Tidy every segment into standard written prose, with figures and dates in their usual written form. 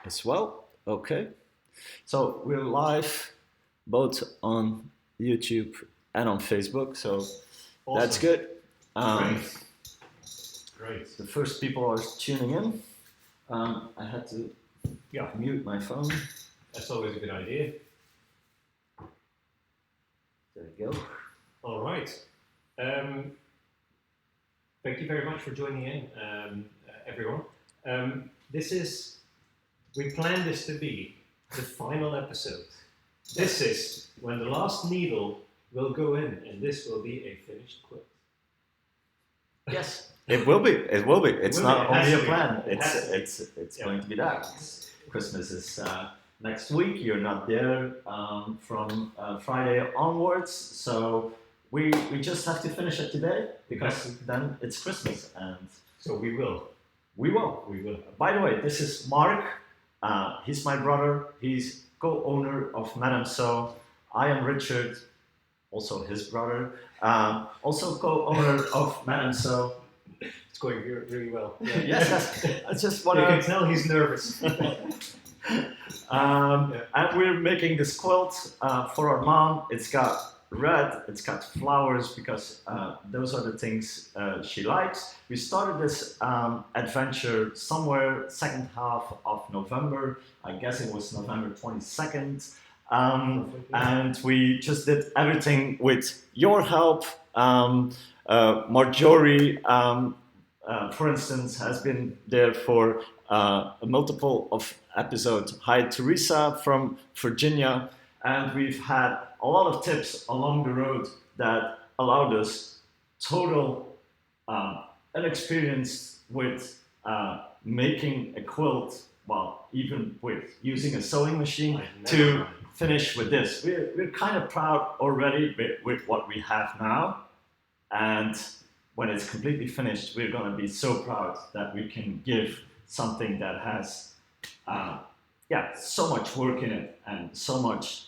as well. Okay. So we're live both on YouTube and on Facebook. So that's Awesome. good. Great. Great. The first people are tuning in. I had to mute my phone. That's always a good idea. There you go. All right. Thank you very much for joining in, everyone. We planned this to be the final episode. This is when the last needle will go in, and this will be a finished quilt. Yes, it will be. It will be. It's not only a plan. It's Yeah. going to be that. Christmas is next week. You're not there from Friday onwards, so we just have to finish it today because then it's Christmas, and So we will. we will. We will. By the way, this is Mark. He's my brother. He's co-owner of MadamSew. I am Richard, also his brother. Also co-owner of MadamSew. It's going really well. Yeah. Yes. I just want You can to. tell he's nervous. And we're making this quilt for our mom. It's got red, it's got flowers because those are the things she likes. We started this adventure somewhere second half of November. I guess it was November 22nd. And we just did everything with your help. Marjorie, for instance, has been there for a multiple of episodes. Hi, Teresa from Virginia. And we've had a lot of tips along the road that allowed us total inexperience with making a quilt, well, even with using a sewing machine to finish with this. We're kind of proud already with what we have now. And when it's completely finished, we're going to be so proud that we can give something that has so much work in it and so much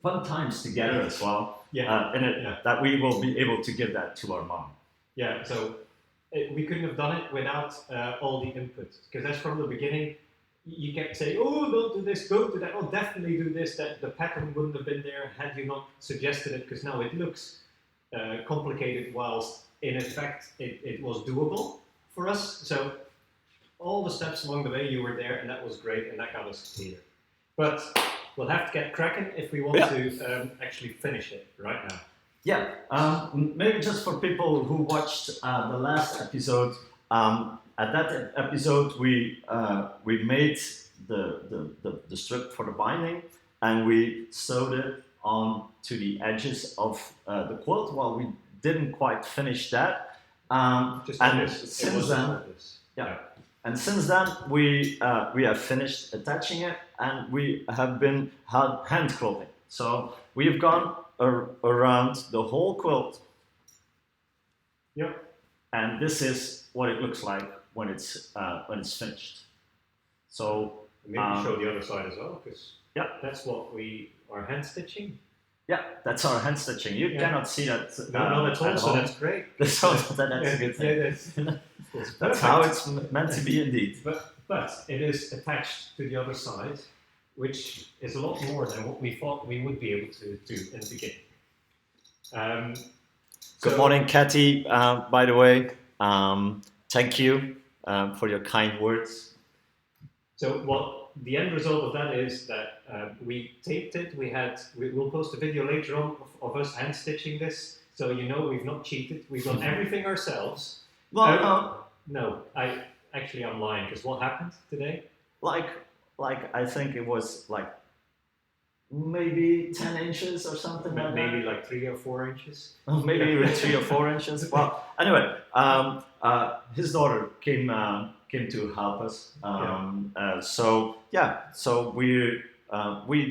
fun times together as well that we will be able to give that to our mom. Yeah, so we couldn't have done it without all the inputs, because that's from the beginning. You kept saying, oh, don't do this, don't do that, oh, definitely do this, that the pattern wouldn't have been there had you not suggested it, because now it looks complicated, whilst in effect it was doable for us. So all the steps along the way you were there, and that was great, and that got us here. But we'll have to get cracking if we want to actually finish it right now. Yeah, maybe just for people who watched the last episode, at that episode we made the strip for the binding, and we sewed it on to the edges of the quilt. Well, we didn't quite finish that. And since then, we have finished attaching it, and we have been hand quilting. So we've gone around the whole quilt. Yep. And this is what it looks like when it's finished. So maybe show the other side as well, because that's what we are hand stitching. Yeah, that's our hand stitching. You cannot see that. No, not at all. So that's great. That's a good thing. That's how it's meant to be, indeed. But it is attached to the other side, which is a lot more than what we thought we would be able to do in the beginning. Good morning, Kathy. By the way, thank you for your kind words. So the end result of that is that we taped it. We'll post a video later on of us hand stitching this, so you know we've not cheated. We've done everything ourselves. No, I'm lying, because what happened today? Like I think it was like maybe 10 inches or something like that. Maybe like 3 or 4 inches. Maybe 3 or 4 inches. Well, anyway, his daughter came to help us. So we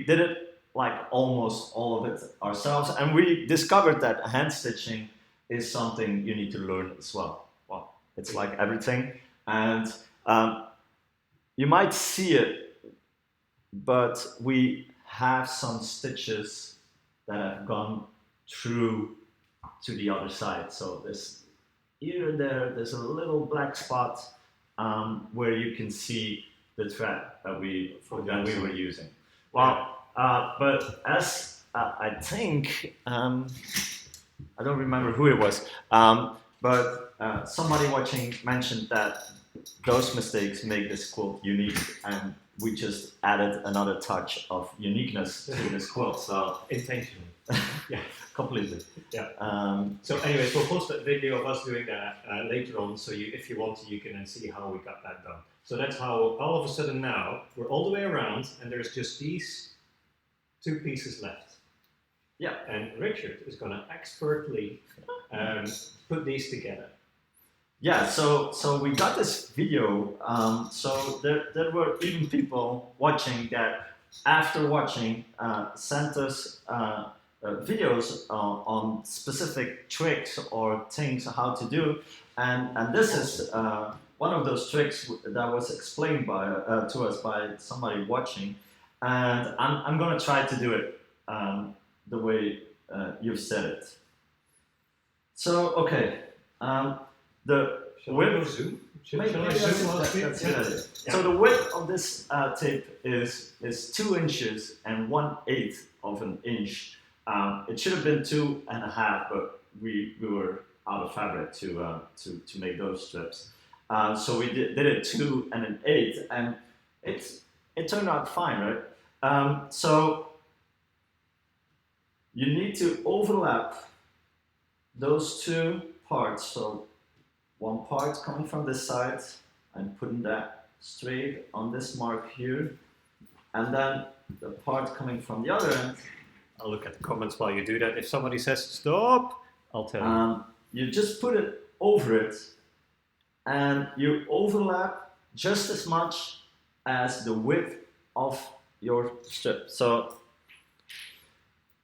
did it like almost all of it ourselves, and we discovered that hand stitching is something you need to learn as well. Well, it's like everything, and you might see it, but we have some stitches that have gone through to the other side. So here and there's a little black spot where you can see the thread that we For the were using. Well, but as I think I don't remember who it was, but somebody watching mentioned that those mistakes make this quilt unique, and we just added another touch of uniqueness to this quilt. So intentionally. Yeah, completely. Yeah. So anyways, we'll post that video of us doing that later on, so if you want to, you can then see how we got that done. So that's how all of a sudden now we're all the way around, and there's just these 2 pieces left. Yeah. And Richard is going to expertly put these together. Yeah, so we got this video. So there were even people watching that after watching sent us videos on specific tricks or things how to do, and this is one of those tricks that was explained by to us by somebody watching, and I'm gonna try to do it the way you've said it. So okay. Shall we go zoom? Shall I zoom last week? So the width of this tape is 2 inches and 1/8 of an inch. It should have been 2.5, but we were out of fabric to make those strips. So we did it 2 1/8, and it turned out fine, right? So you need to overlap those 2 parts. So one part coming from this side, I'm putting that straight on this mark here, and then the part coming from the other end. I'll look at the comments while you do that. If somebody says stop, I'll tell you. You just put it over it, and you overlap just as much as the width of your strip. So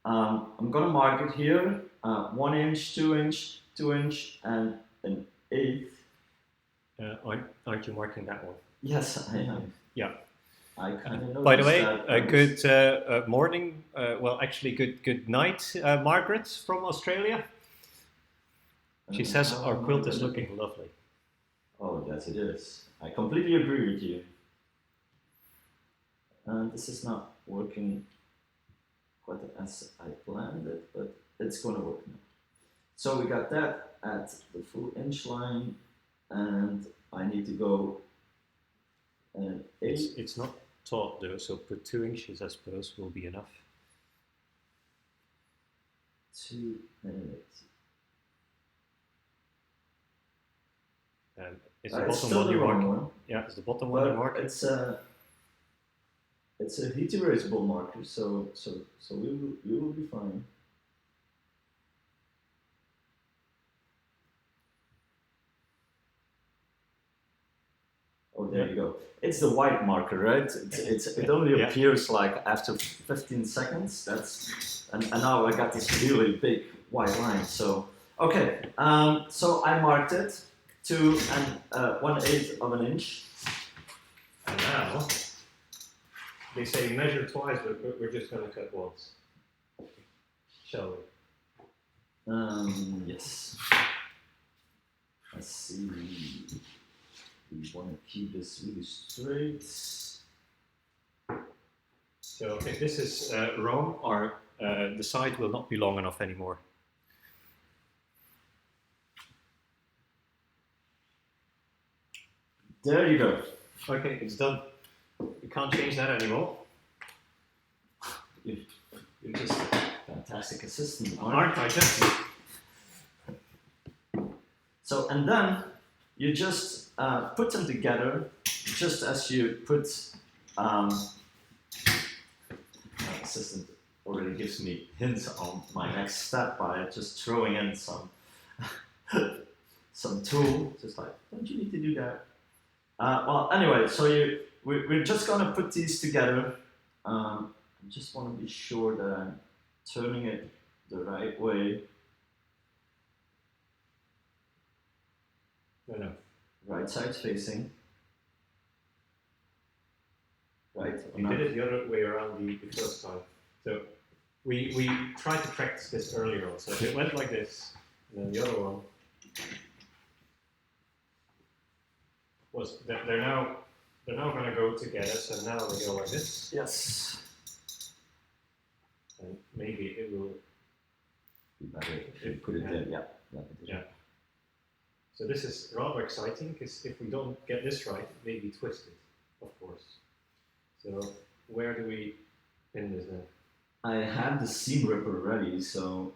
I'm gonna mark it here, 1 inch, 2 inch, 2 inch, and an 1/8. Aren't you marking that one? Yes, I am. Yeah. I kind of noticed. By the way, that good morning. Well, actually, good night, Margaret from Australia. She says our quilt is looking lovely. Oh, yes, it is. I completely agree with you. This is not working quite as I planned it, but it's going to work now. So we got that at the full inch line, and I need to go an 8. It's not taut though, so put 2 inches, I suppose, will be enough. 2 and 8. Is the bottom one you mark? Yeah, is the bottom one you mark? It's a heat erasable marker, so we will be fine. Oh, there you go. It's the white marker, right? It only appears like after 15 seconds. And now I got this really big white line. So okay, so I marked it to 1/8 of an inch. And now they say measure twice, but we're just going to cut once. Shall we? Yes. Let's see. We want to keep this really straight. So if this is wrong, or the side will not be long enough anymore. There you go. Okay, it's done. You can't change that anymore. You're just a fantastic assistant, aren't I? Just. So, and then you just put them together, just as you put. My assistant already gives me hints on my next step by just throwing in some some tool. Just like, don't you need to do that? Well, anyway, so we're just gonna put these together. I just want to be sure that I'm turning it the right way. No. Right side facing. Right. You did it the other way around the first time. So we tried to practice this earlier on. So it went like this, and then the other one was they're They're now going to go together, so now we go like this, Yes. and maybe it will. Be better if you put it there. Yeah. Yeah. So this is rather exciting because if we don't get this right, it may be twisted, of course. So where do we pin this then? I have the seam ripper ready, so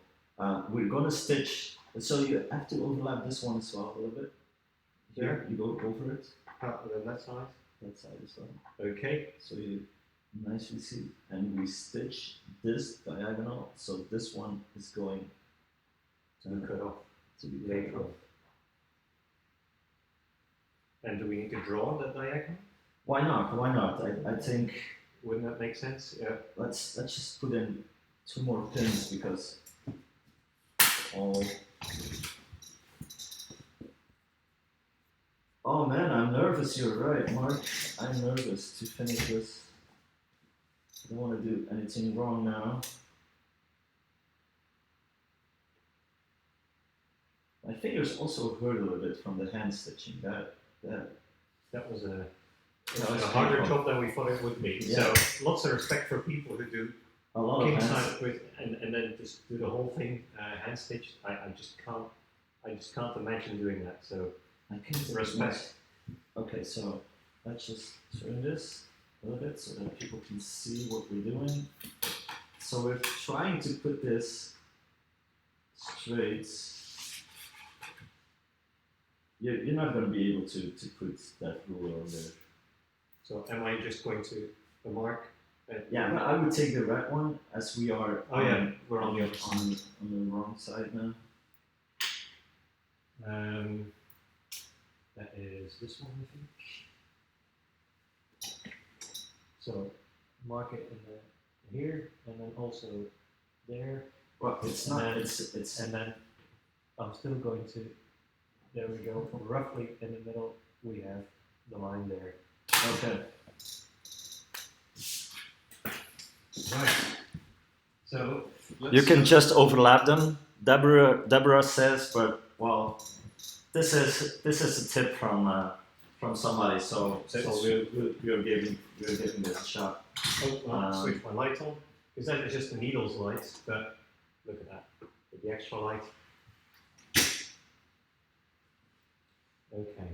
we're gonna stitch. So you have to overlap this one as well a little bit. Here, you go for it. Then that side. That side as well. Okay. So you nicely see, and we stitch this diagonal. So this one is going To be cut off. to be Later cut off. on. And do we need to draw that diagonal? Why not? Why not? I think Wouldn't that make sense? Yeah. let's just put in 2 more pins because all. Oh man, I'm nervous. You're right, Mark. I'm nervous to finish this. I don't want to do anything wrong now. My fingers also hurt a little bit from the hand stitching. That was a That was harder painful. job than we thought it would be. Yeah. So lots of respect for people who do A lot of king hands. size with and then just do the whole thing hand stitched. I just can't imagine doing that. So I can respect. Okay, so let's just turn this a little bit so that people can see what we're doing. So we're trying to put this straight. You're not going to be able to put that ruler on there. So am I just going to mark? Yeah, but I would take the red one as we are. Oh yeah, we're on the other side. On the wrong side now. That is this one, I think. So mark it in the here, and then also there. Well, it's And not. then- It's. And then I'm still going to. There we go. Roughly in the middle, we have the line there. Okay. Right. So You can just overlap them. Deborah says, but well, this is a tip from somebody. So we're giving this a shot. Oh, well, switch my light on because that is just the needle's light. But look at that with the extra light. Okay.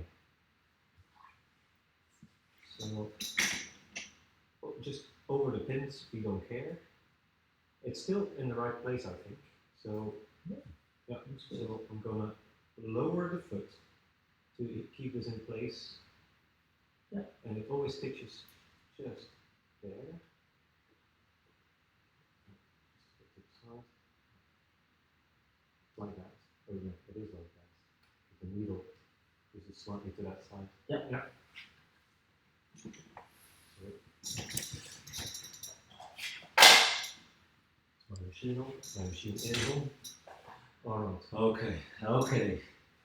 So just over the pins, we don't care. It's still in the right place, I think. So yeah. So I'm gonna lower the foot to keep this in place. Yeah. And it always stitches just there. Like that. Oh yeah, it is like that. The needle is slightly to that side. Yeah. Yeah. My machine on. My machine is on. Alright. Okay.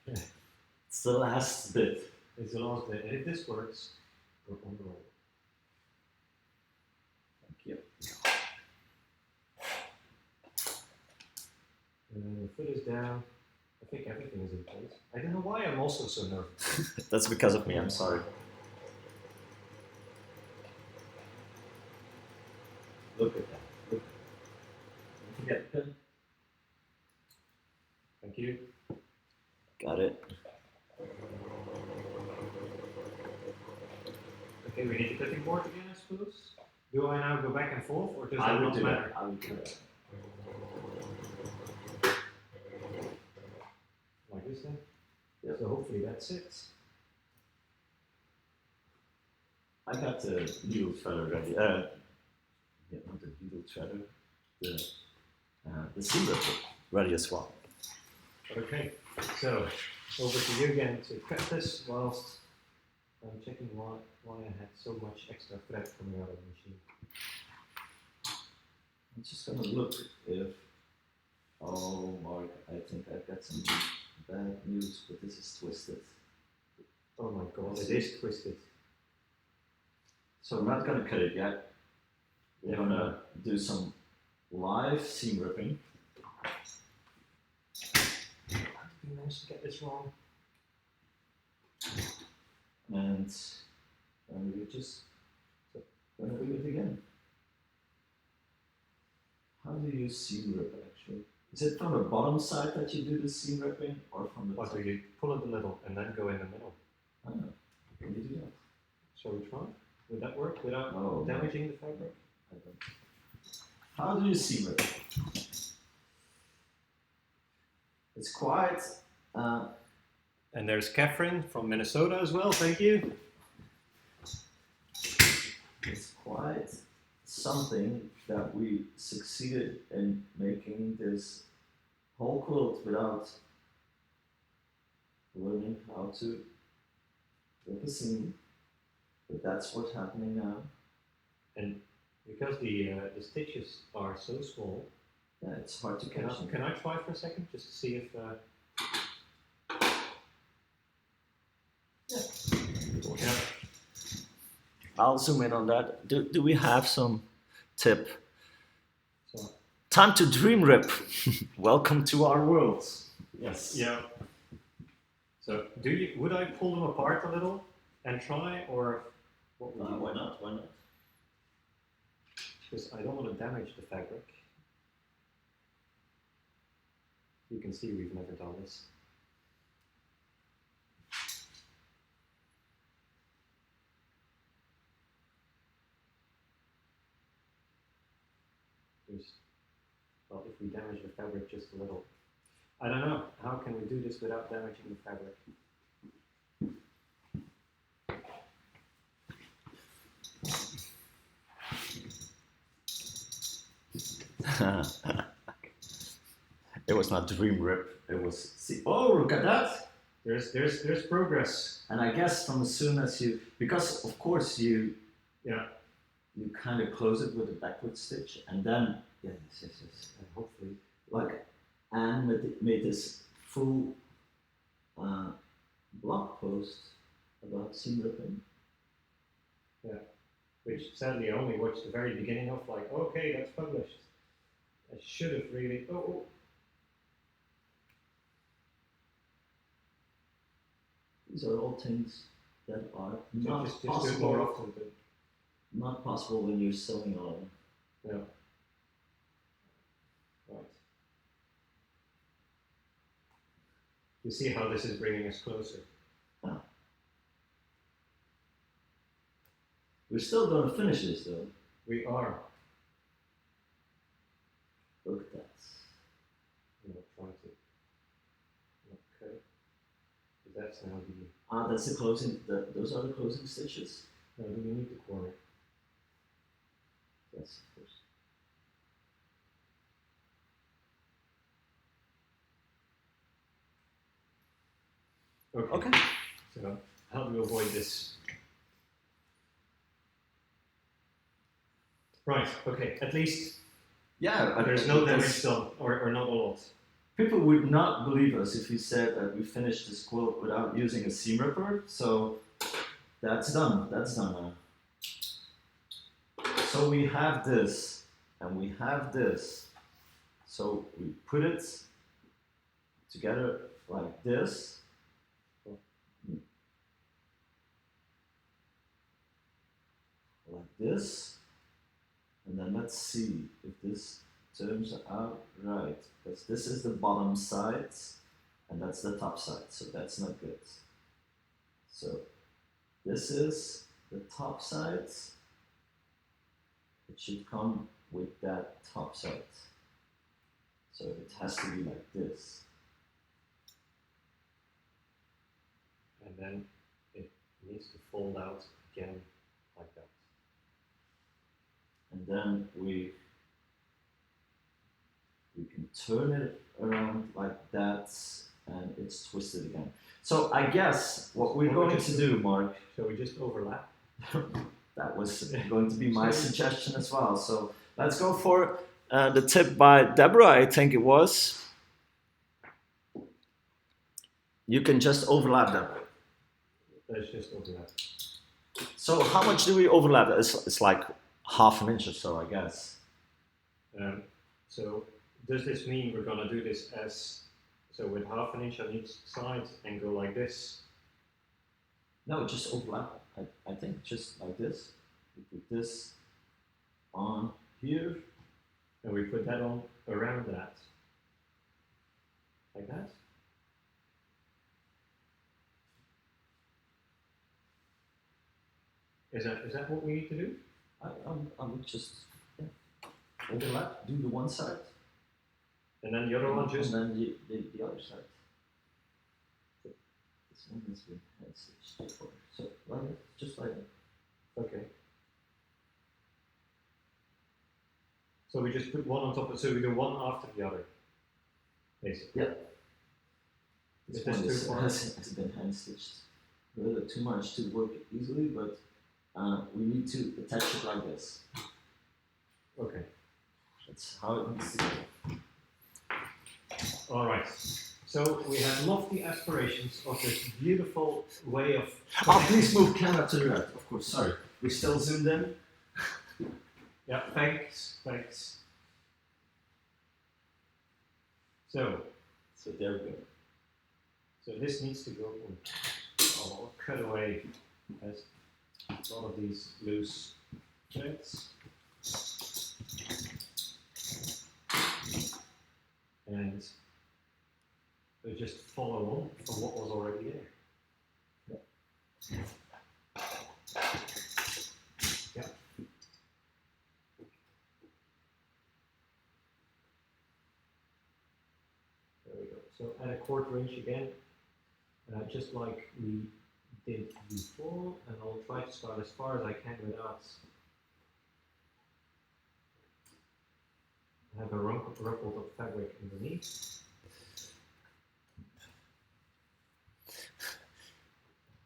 It's the last bit. It's the last bit. And if this works, we're on the roll. Thank you. And the foot is down. I think everything is in place. I don't know why I'm also so nervous. That's because of me. I'm sorry. Look at that. Look. Don't forget the pin. Thank you. Got it. Okay, we need the cutting board again, I suppose. Do I now go back and forth, or does I that would not do matter? that. I would do that. Like this then? Yeah. So hopefully that's it. I got the needle threader ready. Yeah, not the needle threader. The seam ripper ready as well. Okay, so over to you again to cut this whilst I'm checking why I had so much extra thread coming out of the machine. I'm just gonna look if. Oh, Mark, I think I've got some bad news, but this is twisted. Oh my god, it is twisted. So we're not gonna cut it yet. We're gonna do some live seam ripping. We managed to get this wrong. And and we're just going to do it again. How do you seam rip actually? Is it from the bottom side that you do the seam ripping, or from the Or top? do you pull it a little and then go in the middle? I don't know. Can you do that? Shall we try? Would that work without No, damaging the fabric? I don't. How do you seam rip? It's quite. And there's Catherine from Minnesota as well, thank you. It's quite something that we succeeded in making this whole quilt without learning how to rip a seam. But that's what's happening now. And because the stitches are so small, Yeah, it's hard to catch them. can I try for a second just to see if... Yeah. I'll zoom in on that. Do we have some tip? So, Time to dream rip. Welcome to our world. Yes. yeah. So would I pull them apart a little and try, or what would you Why not? Why not? Because I don't want to damage the fabric. You can see we've never done this. Well, if we damage the fabric just a little. I don't know, how can we do this without damaging the fabric? It was not dream rip. It was see. Oh, look at that! There's progress. And I guess from as soon as you, because of course you kind of close it with a backward stitch, and then yes, and hopefully like Anne made this full blog post about seam ripping. Yeah, which sadly I only watched the very beginning of, like, okay, that's published. I should have really. Oh. These are all things that are not Just do possible. it more often. But not possible when you're sewing alone. yeah. Right. You see how this is bringing us closer. We're still going to finish this though. We are. Look at that. I'm not trying to. Okay. That's now the. That's the closing. Those are the closing stitches. No, do we need the corner? Yes, of course. Okay. Okay. So how do we avoid this? Right. Okay. At least Yeah. there's no damage done, or not a lot. People would not believe us if we said that we finished this quilt without using a seam ripper. So that's done. That's done now. So we have this, and we have this. So we put it together like this. Like this. And then let's see if this turns out right. Because this is the bottom side, and that's the top side. So that's not good. So this is the top side. It should come with that top side. So it has to be like this. And then it needs to fold out again like that. And then we can turn it around like that, and it's twisted again. So I guess what we're going to do, Mark. Shall we just overlap? That was going to be my suggestion as well. So let's go for the tip by Deborah, I think it was. You can just overlap them. Let's just overlap. So how much do we overlap? It's like half an inch or so, I guess. So does this mean we're going to do this as, so with half an inch on each side and go like this? No, just overlap. I think just like this. We put this on here. And we put that on around that. Like that? Is that what we need to do? I would just overlap, do the one side, And then the other one just. and then the other side. This one is with hand stitched before. So like it, just like that. Okay. So we just put one on top of, so we do one after the other, basically. Yep. This one has been hand stitched. A little bit too much to work easily, but we need to attach it like this. Okay. That's how it needs to go. All right. So we have lofty aspirations of this beautiful way of. Oh, please move camera to the right. Of course, sorry. We still zoomed in. Yeah, thanks. So there we go. So this needs to go. I'll cut away as a lot of these loose threads. And we just follow on from what was already there. Yeah. There we go. So add a quarter inch again, just like we did before, and I'll try to start as far as I can without have a ruffled up fabric underneath.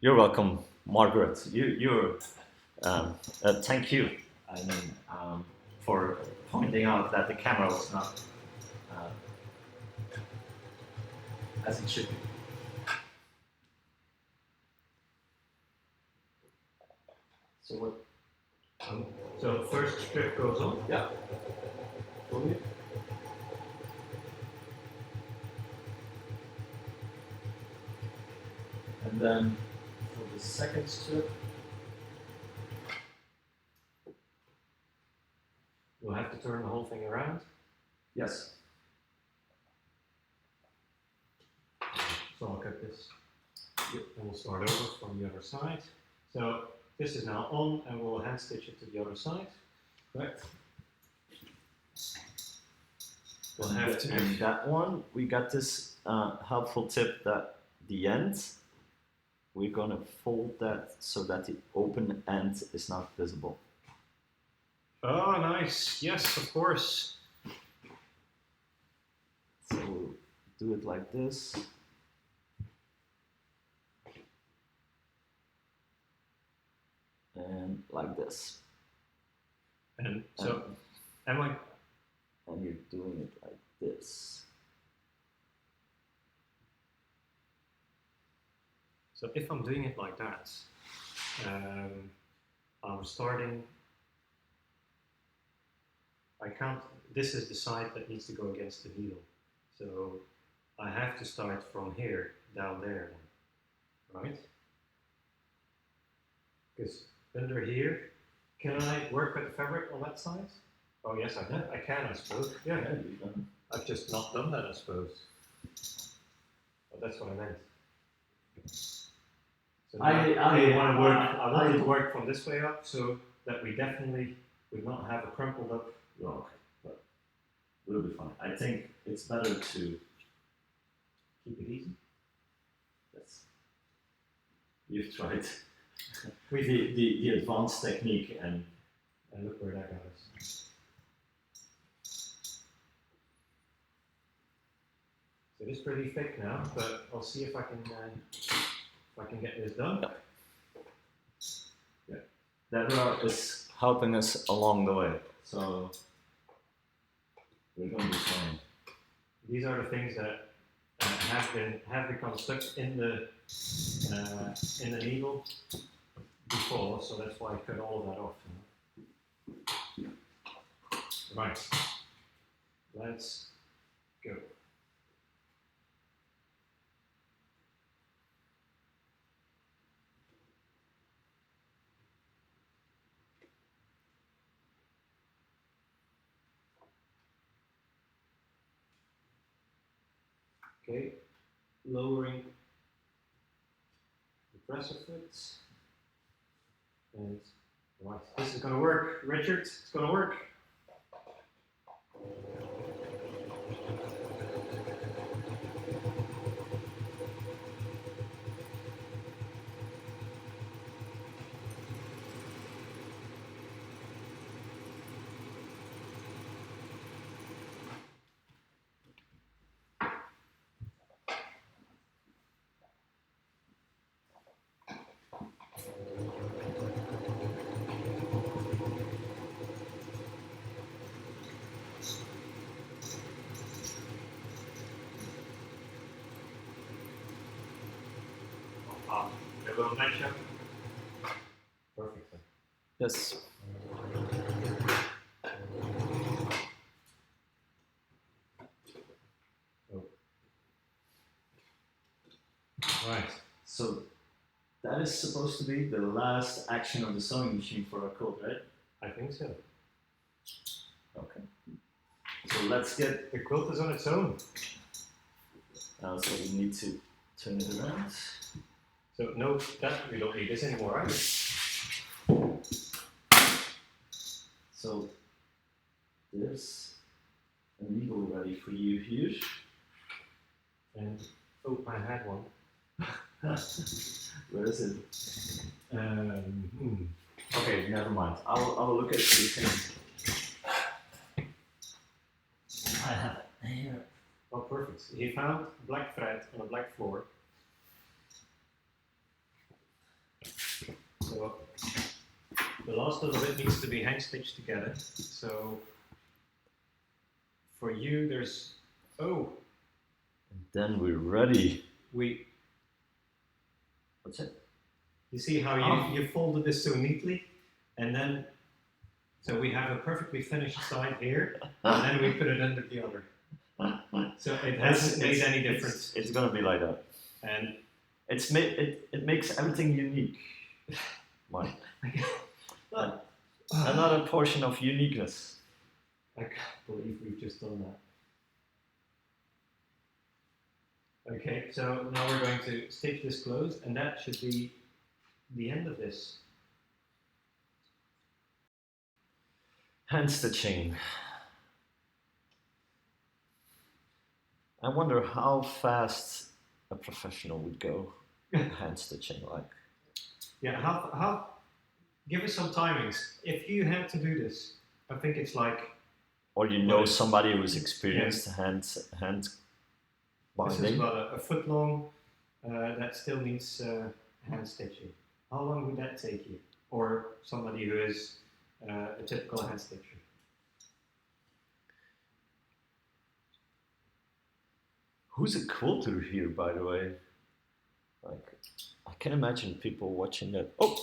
You're welcome, Margaret. You're thank you. I mean, for pointing out that the camera was not as it should be. So what? So the first strip goes on. Yeah. Fully. And then for the second strip, we'll have to turn the whole thing around. yes. So I'll cut this. And we'll start over from the other side. So this is now on, and we'll hand stitch it to the other side. Correct? We'll have to. And that one, we got this helpful tip that the end, we're gonna fold that so that the open end is not visible. Oh, nice. Yes, of course. So we'll do it like this. And like this. And so, am I? And you're doing it like this. So if I'm doing it like that, I'm starting. I can't. This is the side that needs to go against the needle. So I have to start from here down there, then, right? Because under here, can I work with the fabric on that side? Oh yes, I can. I can, I suppose. Yeah, you've done. I've just not done that, I suppose. But that's what I meant. So I want to work. I wanted to work from this way up, so that we definitely would not have a crumpled up. Well, okay, but it'll be fine. I think it's better to Keep it easy. yes. You've tried We the advanced technique and look where that got us. So it is pretty thick now, but I'll see if I can get this done. yeah. Deborah is helping us along the way, so we're going to be fine. These are the things that have become stuck in the needle before, so that's why I cut all of that off. Right, let's go. Okay, lowering the presser foot. And right, this is going to work, Richard. It's going to work. A little match up. Perfect. Yes. Oh. Right. So that is supposed to be the last action of the sewing machine for our quilt, right? I think so. Okay. So let's get. The quilt is on its own. So we need to turn it around. So no, we don't need this anymore, right? So there's a needle ready for you here. And oh, I had one. Where is it? Okay, never mind. I'll look at it. I have it here. Oh, perfect. He found black thread on a black floor. So the last little bit needs to be hand stitched together. So for you, there's and then we're ready. What's it? You see how you folded this so neatly, and then so we have a perfectly finished side here, and then we put it under the other. So it hasn't made any difference. It's gonna be like that, and it makes everything unique. Mike. Another portion of uniqueness. I can't believe we've just done that. Okay, so now we're going to stitch this closed, and that should be the end of this. Hand stitching. I wonder how fast a professional would go hand stitching like. Yeah, how give us some timings. If you had to do this, I think it's like. Or you know somebody who's experienced hand binding. This is about a foot long. That still needs hand stitching. How long would that take you? Or somebody who is a typical hand stitcher? Who's a quilter here, by the way? Like, I can imagine people watching that. Oh,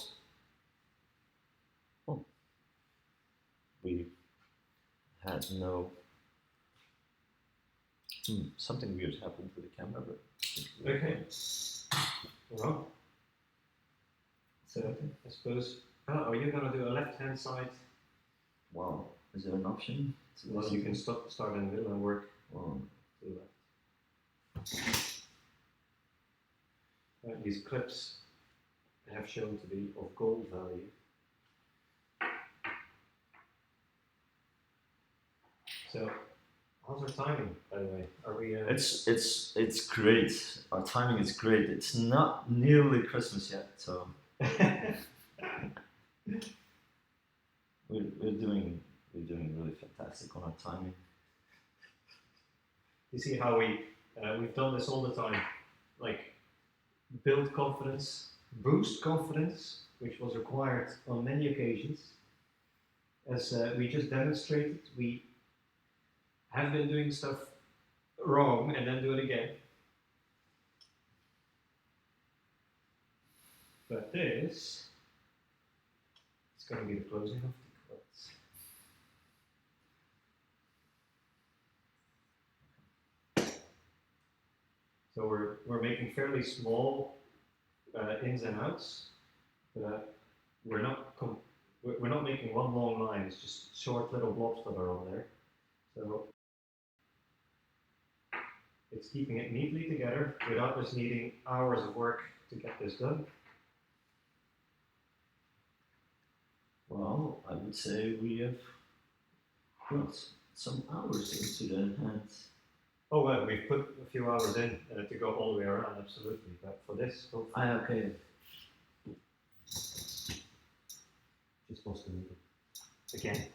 we had no. Something weird happened to the camera, but. Okay. Well, so I suppose. Oh, you're gonna do a left-hand side. Wow, is there an option? Well, you can start in the middle and work to the left. These clips have shown to be of gold value. So, how's our timing, by the way? Are we? It's great. Our timing is great. It's not nearly Christmas yet, so we're doing really fantastic on our timing. You see how we've done this all the time, like build confidence, boost confidence, which was required on many occasions. As we just demonstrated, we have been doing stuff wrong and then do it again. But this is going to be the closing of the quilts. So we're making fairly small ins and outs, but we're not making one long line. It's just short little blobs that are on there. So It's keeping it neatly together without us needing hours of work to get this done. Well, I would say we have put some hours into the hands. Oh well, we've put a few hours in to go all the way around, absolutely. But for this, hopefully, Okay. you're supposed to move it again.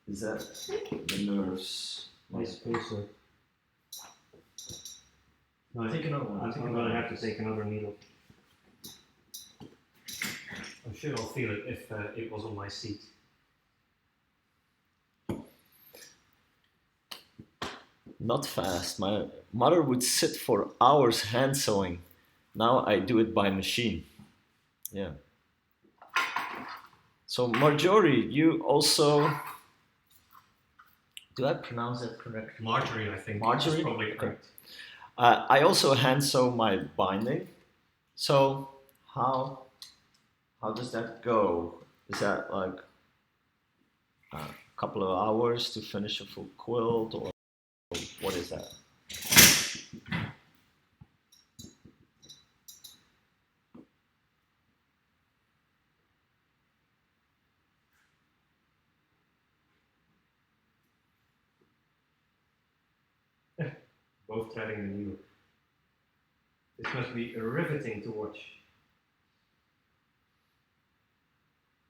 Is that the nerves? I suppose so. No, I think another one. I think I'm gonna have to take another needle. I'm sure I'll feel it if it was on my seat. Not fast. My mother would sit for hours hand sewing. Now I do it by machine. Yeah. So Marjorie, you also, do I pronounce that correctly? Marjorie, I think. Marjorie? Is probably correct. I also hand sew my binding. So how does that go? Is that like a couple of hours to finish a full quilt, or what is that? Both threading the needle. This must be riveting to watch.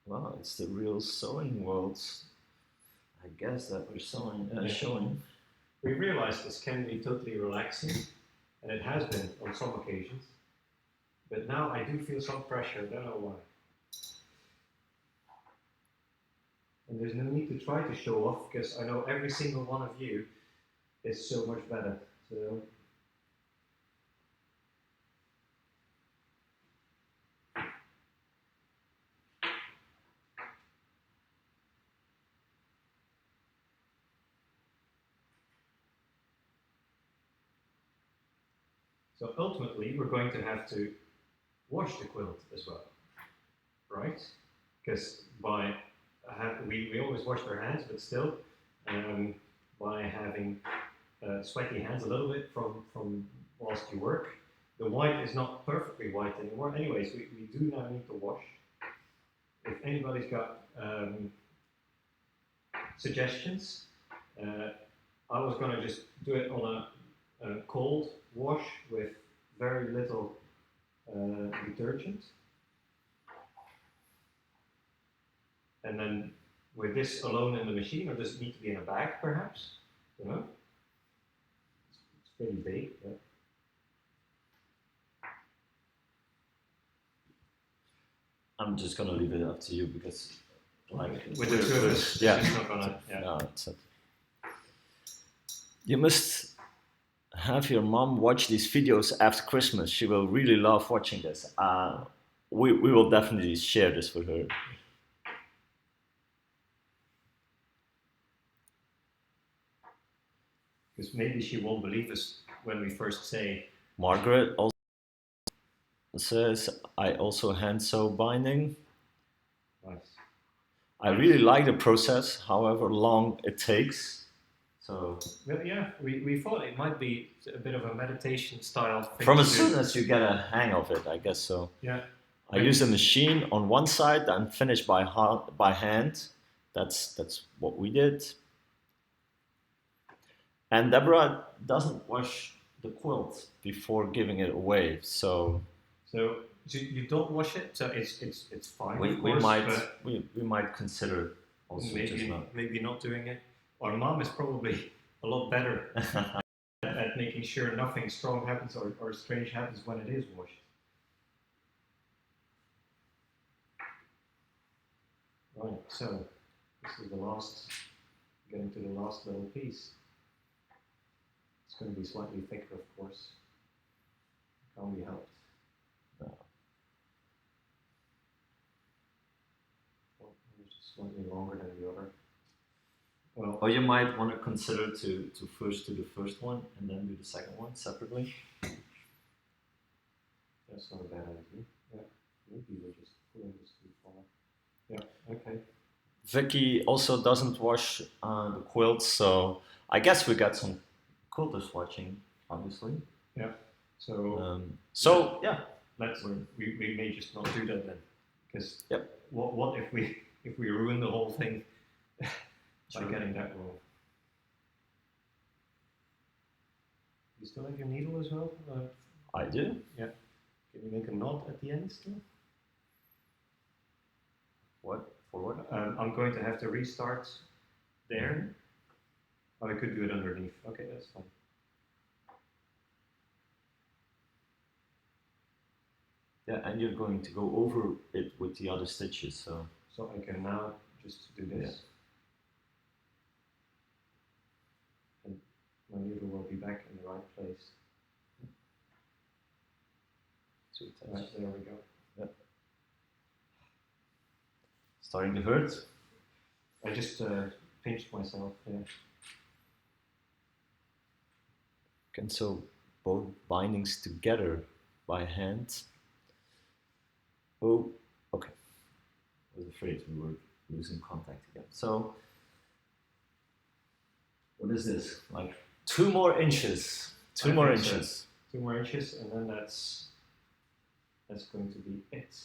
Well, it's the real sewing world, I guess, that we're showing. We realize this can be totally relaxing, and it has been on some occasions. But now I do feel some pressure, I don't know why. And there's no need to try to show off, because I know every single one of you is so much better. So ultimately, we're going to have to wash the quilt as well, right? Because we always wash our hands, but still, by having sweaty hands a little bit from whilst you work, the white is not perfectly white anymore. Anyways, we do now need to wash. If anybody's got suggestions, I was going to just do it on a cold wash with very little detergent. And then with this alone in the machine, or does it need to be in a bag perhaps? You know? It's pretty big. Yeah. I'm just gonna leave it up to you because, like, with the two of us, yeah, it's not gonna. Yeah. No, it's not. You must have your mom watch these videos after Christmas. She will really love watching this. We will definitely share this with her. Because maybe she won't believe us when we first say. Margaret also says, I also hand sew binding. Nice. I really like the process, however long it takes. So, well, yeah, we thought it might be a bit of a meditation style thing. From as soon as you get a hang of it, I guess so. Yeah. I use the machine on one side and finish by hand. That's what we did. And Deborah doesn't wash the quilt before giving it away, so you don't wash it, so it's fine. We might consider also maybe not doing it. Our mom is probably a lot better at making sure nothing strong happens or strange happens when it is washed. Right, so this is getting to the last little piece. It's going to be slightly thicker, of course. Can't be helped. No. Well, it's just slightly longer than the other. Well, or you might want to consider to first do the first one and then do the second one separately. That's not a bad idea. Yeah, maybe we're just pulling this too far. Yeah, okay. Vicky also doesn't wash the quilt, so I guess we got some quilters watching, obviously. So Yeah. we may just not do that then, because Yep. what if we ruin the whole thing by getting that wrong? You still have your needle as well? I do. Yeah. Can you make a knot at the end still? What? For what? I'm going to have to restart there. Oh, I could do it underneath. Okay, that's fine. Yeah, and you're going to go over it with the other stitches, so. So I can now just do this. Yeah. And my needle will be back in the right place. Sweet touch. Right, there we go. Yep. Starting to hurt. I just pinched myself. Yeah. Can sew both bindings together by hand. Oh, okay. I was afraid we were losing contact again. So, what is this? Like 2 more inches. 2 more inches. So. 2 more inches, and then that's going to be it.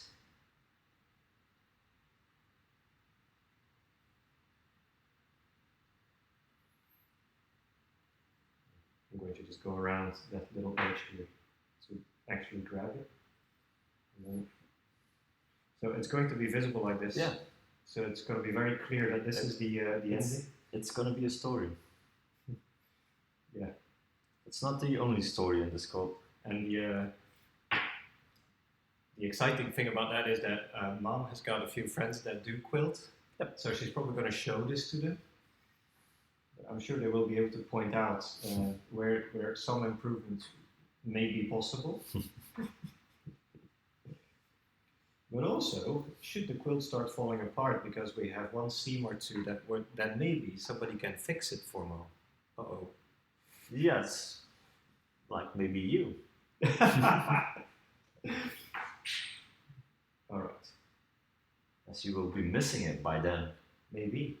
I'm going to just go around that little edge here to actually grab it. And then, so it's going to be visible like this. Yeah. So it's going to be very clear that this is the ending. It's going to be a story. Yeah. It's not the only story in the scope. And the exciting thing about that is that Mom has got a few friends that do quilt. Yep. So she's probably going to show this to them. I'm sure they will be able to point out where some improvement may be possible. But also, should the quilt start falling apart because we have one seam or two that maybe somebody can fix it for Mom. Uh-oh. Yes. Like maybe you. All right. As you will be missing it by then. Maybe.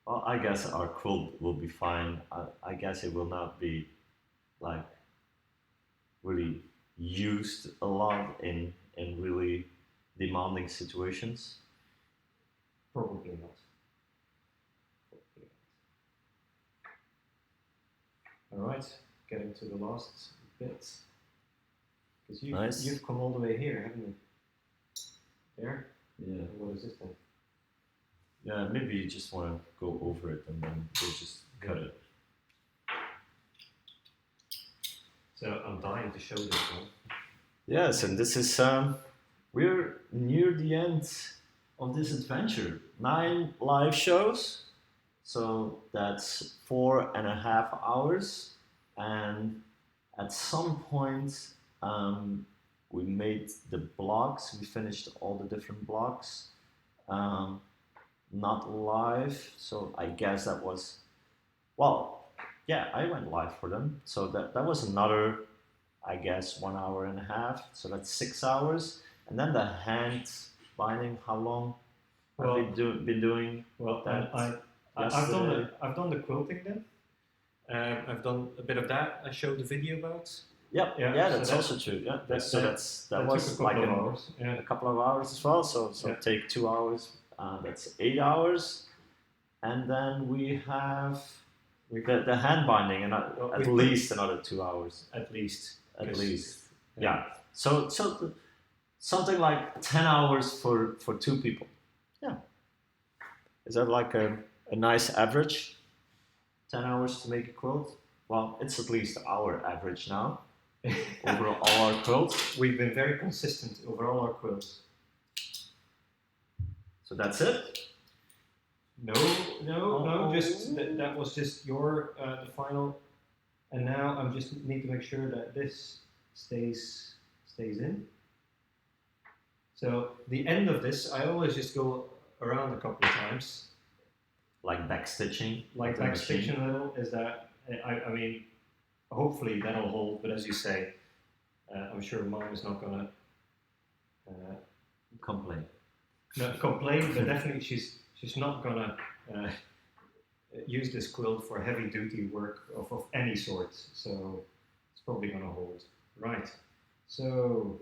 Well, I guess our quilt will be fine. I guess it will not be like really used a lot in really demanding situations. Probably not. All right, getting to the last bit. Because you've come all the way here, haven't you? There? Yeah. And what is this then? Yeah, maybe you just want to go over it and then we'll just cut it. So I'm dying to show this one. Yes, and this is, we're near the end of this adventure. 9 live shows, so that's 4.5 hours. And at some point, we made the blocks, we finished all the different blocks. Not live, so I guess that was, well, yeah, I went live for them. So that was another, I guess, 1.5 hours. So that's 6 hours. And then the hand binding, how long have we been doing? Well, that? I've done the quilting then. I've done a bit of that. I showed the video about. Yep. Yeah, that's also true. Yeah, that was like a couple of hours as well. So take 2 hours. That's 8 hours, and then we have the hand binding, and at least another 2 hours. At least. Yeah. So something like 10 hours for 2 people. Yeah. Is that like a nice average? 10 hours to make a quilt? Well, it's at least our average now. Over all our quilts. We've been very consistent over all our quilts. So that's it? No. Just that was just your the final, and now I just need to make sure that this stays in. So the end of this, I always just go around a couple of times. Like backstitching? Like backstitching a little, is that, I mean, hopefully that'll hold, but as you say, I'm sure Mom is not gonna complain. Not complain, but definitely she's not gonna use this quilt for heavy duty work of any sort, so it's probably going to hold. Right, so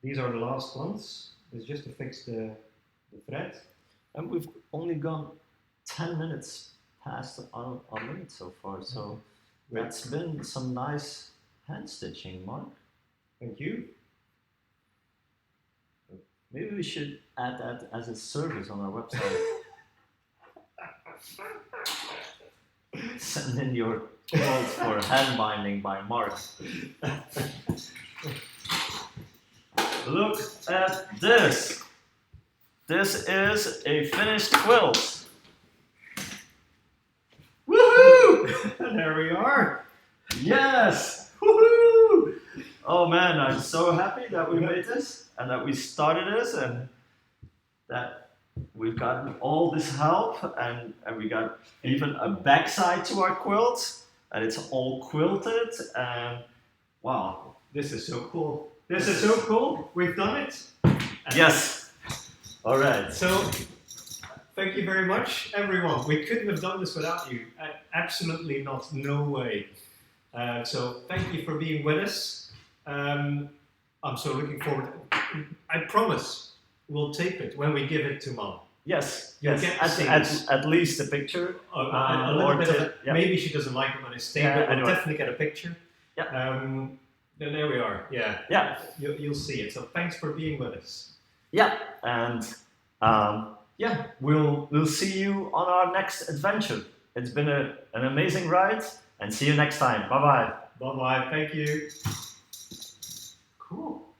these are the last ones. It's just to fix the thread. And we've only gone 10 minutes past our limit so far, so that's been some nice hand stitching, Mark. Thank you. Maybe we should add that as a service on our website. Send in your quotes for hand binding by Mark. Look at this. This is a finished quilt. Woohoo! There we are. Yes! Woohoo! Oh man, I'm so happy that we made this and that we started this and that we've gotten all this help and we got even a backside to our quilt and it's all quilted and wow. This is so cool. This is so cool. We've done it. Yes. All right. So, thank you very much, everyone. We couldn't have done this without you. Absolutely not. No way. So, thank you for being with us. I'm so looking forward. I promise we'll tape it when we give it to Mom. Yes. You'll Yes. get At least a picture. a little bit of it. Yeah. Maybe she doesn't like it when it's taped, Yeah, but we'll anyway. definitely get a picture. Yeah. Then there we are. Yeah. Yeah. You'll see it. So, thanks for being with us. Yeah. And yeah, we'll see you on our next adventure. It's been an amazing ride and see you next time. Bye bye. Bye bye. Thank you. Cool.